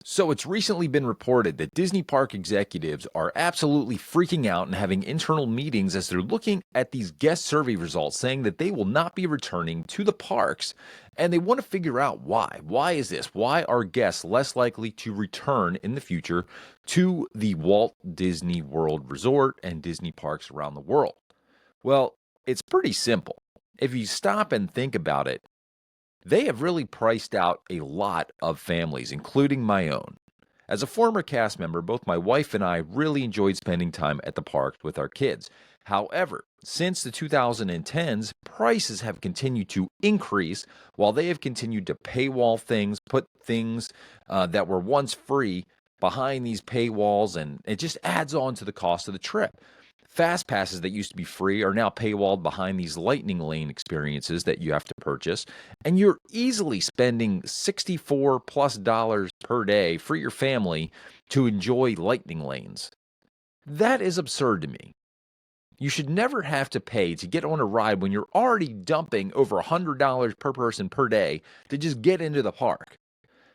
So it's recently been reported that Disney park executives are absolutely freaking out and having internal meetings as they're looking at these guest survey results saying that they will not be returning to the parks and they want to figure out why. Why is this? Why are guests less likely to return in the future to the Walt Disney World Resort and Disney parks around the world? Well, it's pretty simple. If you stop and think about it, they have really priced out a lot of families, including my own. As a former cast member, both my wife and I really enjoyed spending time at the parks with our kids. However, since the 2010s, prices have continued to increase while they have continued to paywall things, put things that were once free behind these paywalls, and it just adds on to the cost of the trip. Fast passes that used to be free are now paywalled behind these lightning lane experiences that you have to purchase, and you're easily spending $64+ per day for your family to enjoy lightning lanes. That is absurd to me. You should never have to pay to get on a ride when you're already dumping over $100 per person per day to just get into the park.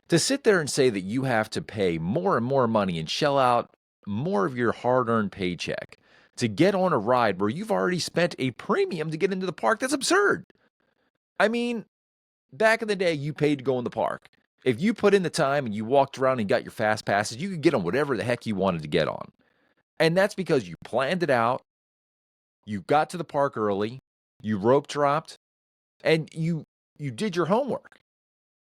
To sit there and say that you have to pay more and more money and shell out more of your hard-earned paycheck to get on a ride where you've already spent a premium to get into the park, that's absurd. I mean, back in the day, you paid to go in the park. If you put in the time and you walked around and got your fast passes, you could get on whatever the heck you wanted to get on. And that's because you planned it out, you got to the park early, you rope dropped, and you did your homework.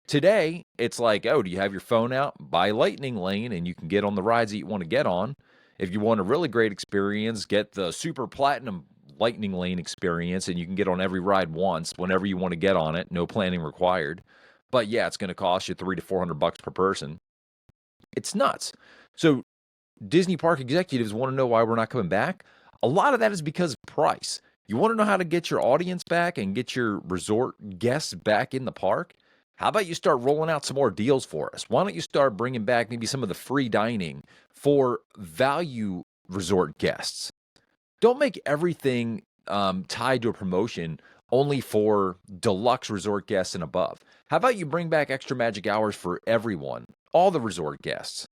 Today, it's like, oh, do you have your phone out? Buy Lightning Lane and you can get on the rides that you want to get on. If you want a really great experience, get the Super Platinum Lightning Lane experience and you can get on every ride once whenever you want to get on it. No planning required. But yeah, it's going to cost you $300 to $400 per person. It's nuts. So Disney park executives want to know why we're not coming back. A lot of that is because of price. You want to know how to get your audience back and get your resort guests back in the park? How about you start rolling out some more deals for us? Why don't you start bringing back maybe some of the free dining for value resort guests? Don't make everything tied to a promotion only for deluxe resort guests and above. How about you bring back extra magic hours for everyone, all the resort guests?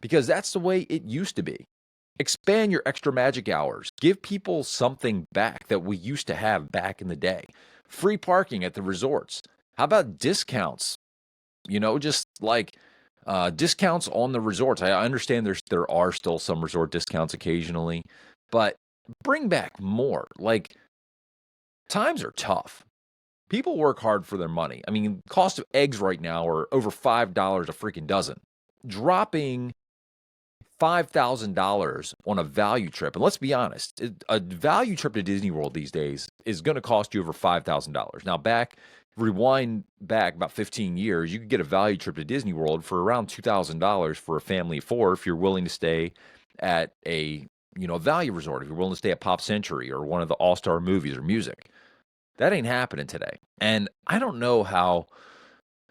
Because that's the way it used to be. Expand your extra magic hours. Give people something back that we used to have back in the day. Free parking at the resorts. How about discounts? Just like discounts on the resorts. I understand there are still some resort discounts occasionally, but bring back more. Like, times are tough. People work hard for their money. I mean, cost of eggs right now are over $5 a freaking dozen. Dropping $5,000 on a value trip, and let's be honest, a value trip to Disney World these days is going to cost you over $5,000. Now, rewind back about 15 years, you could get a value trip to Disney World for around $2,000 for a family of four if you're willing to stay at a value resort, if you're willing to stay at Pop Century or one of the all-star movies or music. That ain't happening today. And I don't know how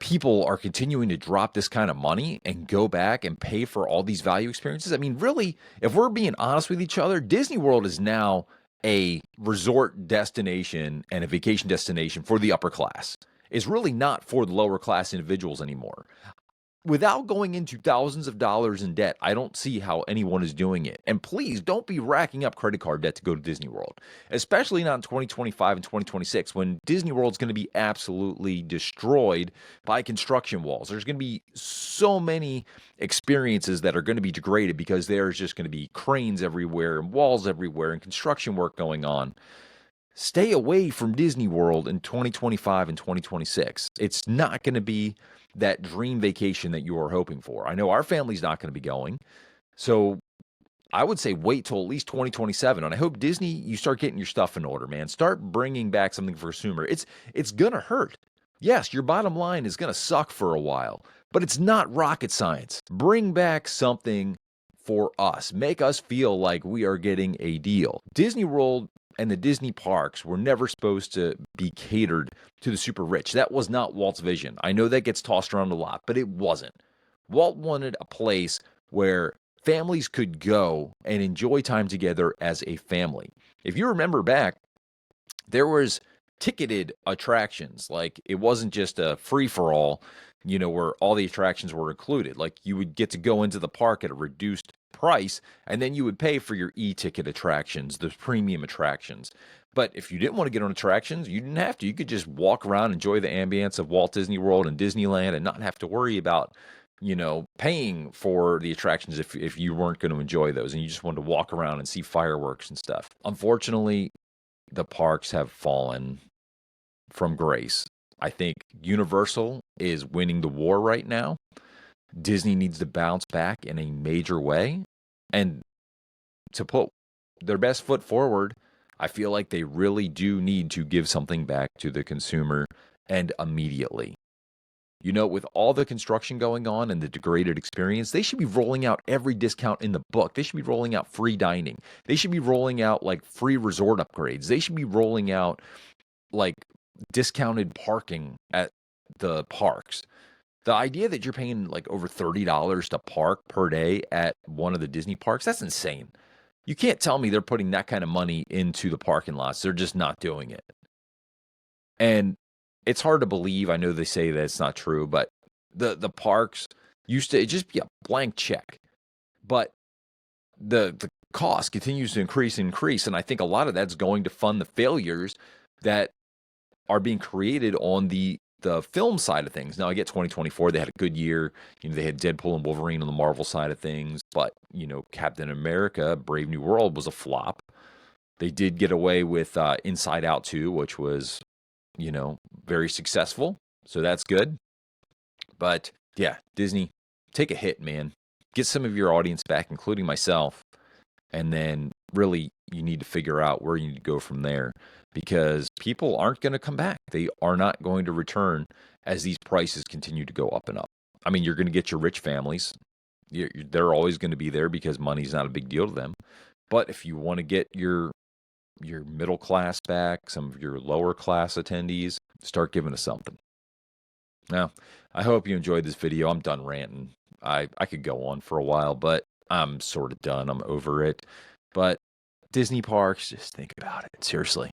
people are continuing to drop this kind of money and go back and pay for all these value experiences. I mean, really, if we're being honest with each other, Disney World is now a resort destination and a vacation destination for the upper class. It's really not for the lower class individuals anymore. Without going into thousands of dollars in debt, I don't see how anyone is doing it. And please don't be racking up credit card debt to go to Disney World, especially not in 2025 and 2026 when Disney World is going to be absolutely destroyed by construction walls. There's going to be so many experiences that are going to be degraded because there's just going to be cranes everywhere and walls everywhere and construction work going on. Stay away from Disney World in 2025 and 2026. It's not going to be that dream vacation that you are hoping for. I know our family's not going to be going. So I would say wait till at least 2027. And I hope Disney, you start getting your stuff in order, man. Start bringing back something for consumer. It's going to hurt. Yes, your bottom line is going to suck for a while, but it's not rocket science. Bring back something for us. Make us feel like we are getting a deal. Disney World and the Disney parks were never supposed to be catered to the super rich. That was not Walt's vision. I know that gets tossed around a lot, but it wasn't. Walt wanted a place where families could go and enjoy time together as a family. If you remember back, there was ticketed attractions. Like, it wasn't just a free-for-all. where all the attractions were included. Like you would get to go into the park at a reduced price, and then you would pay for your e-ticket attractions, those premium attractions. But if you didn't want to get on attractions, you didn't have to. You could just walk around, enjoy the ambience of Walt Disney World and Disneyland, and not have to worry about, paying for the attractions if you weren't going to enjoy those and you just wanted to walk around and see fireworks and stuff. Unfortunately, the parks have fallen from grace. I think Universal is winning the war right now. Disney needs to bounce back in a major way. And to put their best foot forward, I feel like they really do need to give something back to the consumer and immediately. With all the construction going on and the degraded experience, they should be rolling out every discount in the book. They should be rolling out free dining. They should be rolling out like free resort upgrades. They should be rolling out like discounted parking at the parks. The idea that you're paying like over $30 to park per day at one of the Disney parks, that's insane. You can't tell me they're putting that kind of money into the parking lots. They're just not doing it. And it's hard to believe. I know they say that it's not true, but the parks used to just be a blank check. But the cost continues to increase and increase. And I think a lot of that's going to fund the failures that are being created on the film side of things. Now, I get 2024, they had a good year. They had Deadpool and Wolverine on the Marvel side of things. But, Captain America, Brave New World was a flop. They did get away with Inside Out 2, which was, very successful. So that's good. But, yeah, Disney, take a hit, man. Get some of your audience back, including myself. And then really, you need to figure out where you need to go from there because people aren't going to come back. They are not going to return as these prices continue to go up and up. I mean, you're going to get your rich families. They're always going to be there because money's not a big deal to them. But if you want to get your middle class back, some of your lower class attendees, start giving us something. Now, I hope you enjoyed this video. I'm done ranting. I could go on for a while, but I'm sort of done. I'm over it. But Disney parks, just think about it. Seriously.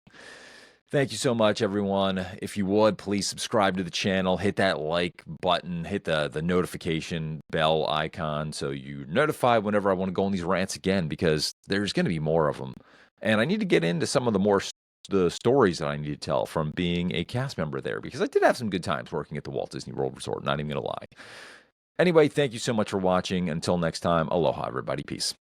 Thank you so much, everyone. If you would, please subscribe to the channel. Hit that like button. Hit the notification bell icon so you're notified whenever I want to go on these rants again because there's going to be more of them. And I need to get into some of the stories that I need to tell from being a cast member there because I did have some good times working at the Walt Disney World Resort, not even going to lie. Anyway, thank you so much for watching. Until next time, aloha, everybody. Peace.